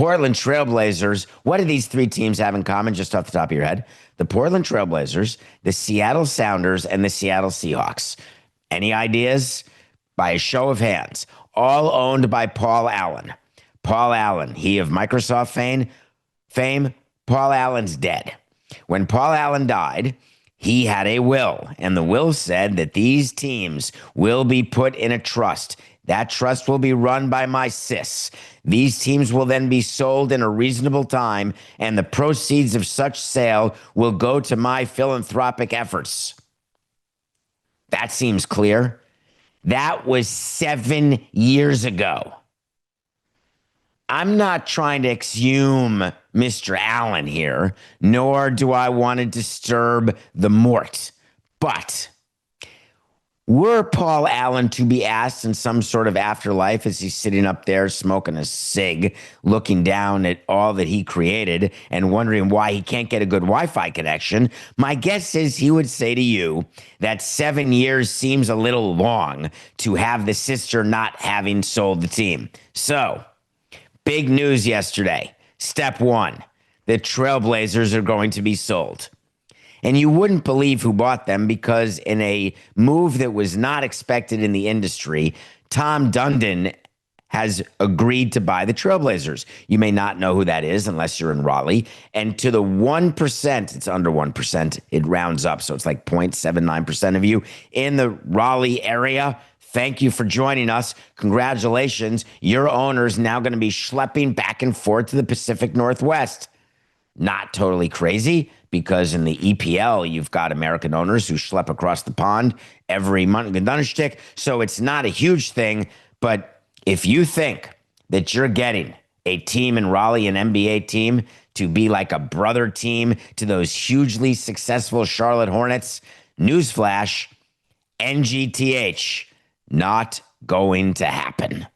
Portland Trailblazers, what do these three teams have in common, just off the top of your head? The Portland Trailblazers, the Seattle Sounders, and the Seattle Seahawks. Any ideas? By a show of hands. All owned by Paul Allen. Paul Allen, he of Microsoft fame, Paul Allen's dead. When Paul Allen died, he had a will, and the will said that these teams will be put in a trust. That trust will be run by my sis. These teams will then be sold in a reasonable time, and the proceeds of such sale will go to my philanthropic efforts. That seems clear. That was 7 years ago. I'm not trying to exhume Mr. Allen here, nor do I want to disturb the mort. But were Paul Allen to be asked in some sort of afterlife as he's sitting up there smoking a cig, looking down at all that he created and wondering why he can't get a good Wi-Fi connection, my guess is he would say to you that 7 years seems a little long to have the sister not having sold the team. So, big news yesterday. Step one, the Trailblazers are going to be sold. And you wouldn't believe who bought them, because in a move that was not expected in the industry, Tom Dundon has agreed to buy the Trailblazers. You may not know who that is unless you're in Raleigh. And to the 1%, it's under 1%, it rounds up. So it's like 0.79% of you in the Raleigh area. Thank you for joining us. Congratulations. Your owner's now going to be schlepping back and forth to the Pacific Northwest. Not totally crazy, because in the EPL, you've got American owners who schlep across the pond every month in Donnerstick. So it's not a huge thing. But if you think that you're getting a team in Raleigh, an NBA team, to be like a brother team to those hugely successful Charlotte Hornets, newsflash, NGTH. Not going to happen.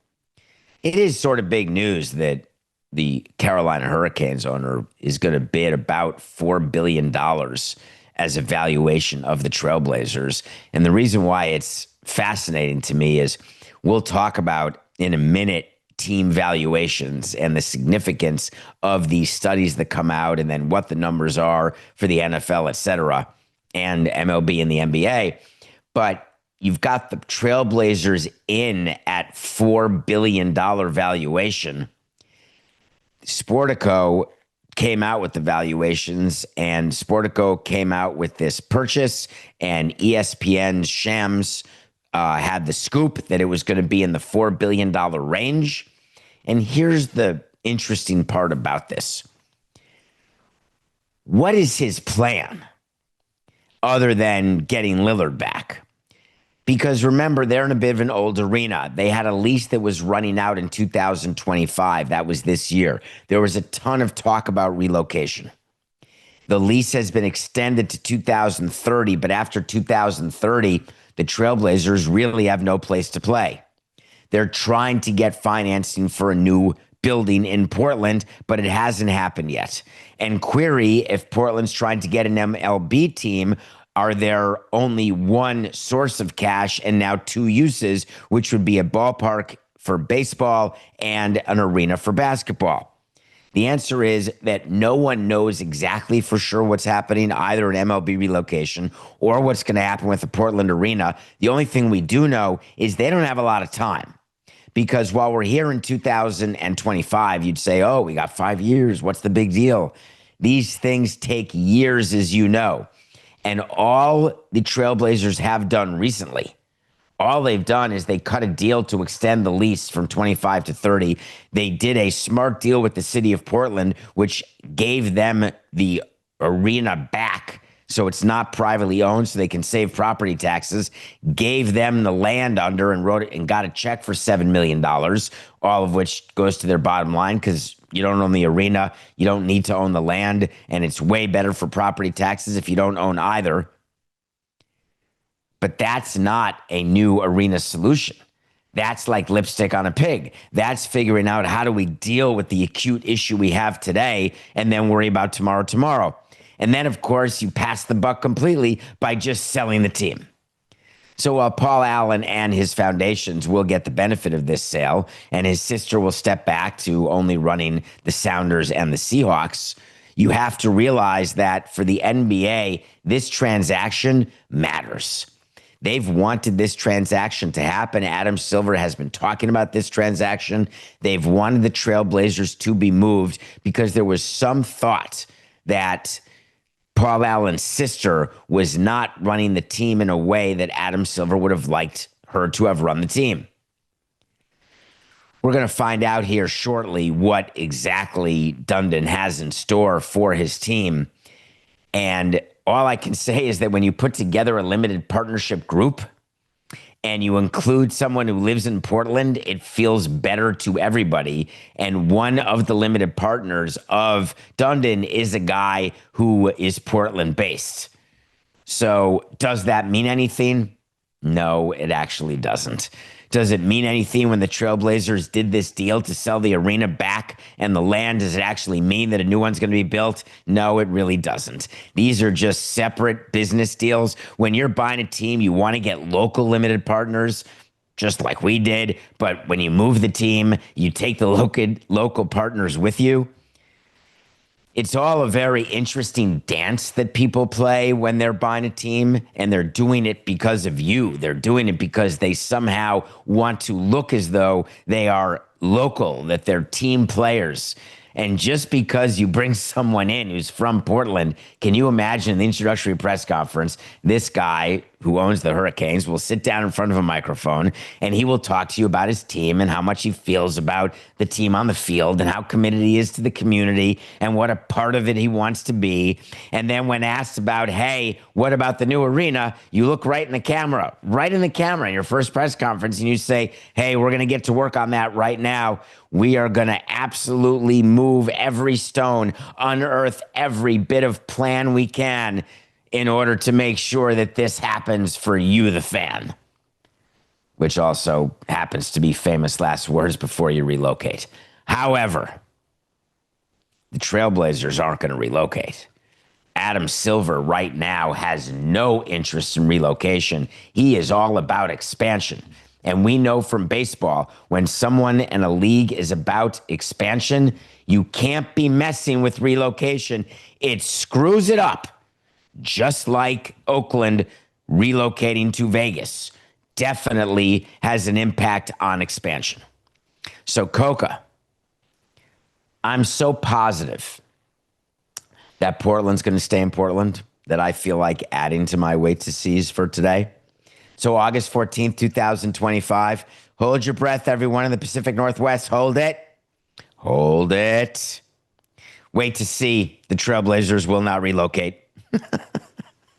It is sort of big news that the Carolina Hurricanes owner is going to bid about $4 billion as a valuation of the Trailblazers. And the reason why it's fascinating to me is we'll talk about in a minute team valuations and the significance of these studies that come out, and then what the numbers are for the NFL, et cetera, and MLB and the NBA. But you've got the Trailblazers in at $4 billion valuation. Sportico came out with the valuations, and Sportico came out with this purchase, and ESPN's Shams had the scoop that it was going to be in the $4 billion range. And here's the interesting part about this. What is his plan other than getting Lillard back? Because remember, they're in a bit of an old arena. They had a lease that was running out in 2025. That was this year. There was a ton of talk about relocation. The lease has been extended to 2030, but after 2030, the Trailblazers really have no place to play. They're trying to get financing for a new building in Portland, but it hasn't happened yet. And query if Portland's trying to get an MLB team, are there only one source of cash and now two uses, which would be a ballpark for baseball and an arena for basketball? The answer is that no one knows exactly for sure what's happening, either in MLB relocation or what's going to happen with the Portland arena. The only thing we do know is they don't have a lot of time, because while we're here in 2025, you'd say, oh, we got 5 years. What's the big deal? These things take years, as you know. And all the Trailblazers have done recently, all they've done is they cut a deal to extend the lease from 25 to 30. They did a smart deal with the city of Portland, which gave them the arena back, so it's not privately owned, so they can save property taxes, gave them the land under and wrote it and got a check for $7 million, all of which goes to their bottom line, because you don't own the arena, you don't need to own the land, and it's way better for property taxes if you don't own either. But that's not a new arena solution. That's like lipstick on a pig. That's figuring out, how do we deal with the acute issue we have today and then worry about tomorrow. And then, of course, you pass the buck completely by just selling the team. So while Paul Allen and his foundations will get the benefit of this sale, and his sister will step back to only running the Sounders and the Seahawks, you have to realize that for the NBA, this transaction matters. They've wanted this transaction to happen. Adam Silver has been talking about this transaction. They've wanted the Trailblazers to be moved because there was some thought that Paul Allen's sister was not running the team in a way that Adam Silver would have liked her to have run the team. We're going to find out here shortly what exactly Dundon has in store for his team. And all I can say is that when you put together a limited partnership group and you include someone who lives in Portland, it feels better to everybody. And one of the limited partners of Dundon is a guy who is Portland based. So does that mean anything? No, it actually doesn't. Does it mean anything when the Trailblazers did this deal to sell the arena back and the land? Does it actually mean that a new one's going to be built? No, it really doesn't. These are just separate business deals. When you're buying a team, you want to get local limited partners, just like we did. But when you move the team, you take the local partners with you. It's all a very interesting dance that people play when they're buying a team, and they're doing it because of you. They're doing it because they somehow want to look as though they are local, that they're team players. And just because you bring someone in who's from Portland, can you imagine in the introductory press conference, this guy who owns the Hurricanes will sit down in front of a microphone and he will talk to you about his team and how much he feels about the team on the field and how committed he is to the community and what a part of it he wants to be. And then when asked about, hey, what about the new arena? You look right in the camera in your first press conference, and you say, hey, we're going to get to work on that right now. We are going to absolutely move every stone, unearth every bit of plan we can in order to make sure that this happens for you, the fan, which also happens to be famous last words before you relocate. However, the Trailblazers aren't going to relocate. Adam Silver right now has no interest in relocation. He is all about expansion. And we know from baseball, when someone in a league is about expansion, you can't be messing with relocation. It screws it up, just like Oakland relocating to Vegas definitely has an impact on expansion. So, Coca, I'm so positive that Portland's going to stay in Portland that I feel like adding to my wait to sees for today. So August 14th, 2025. Hold your breath, everyone in the Pacific Northwest. Hold it. Hold it. Wait to see. The Trailblazers will not relocate.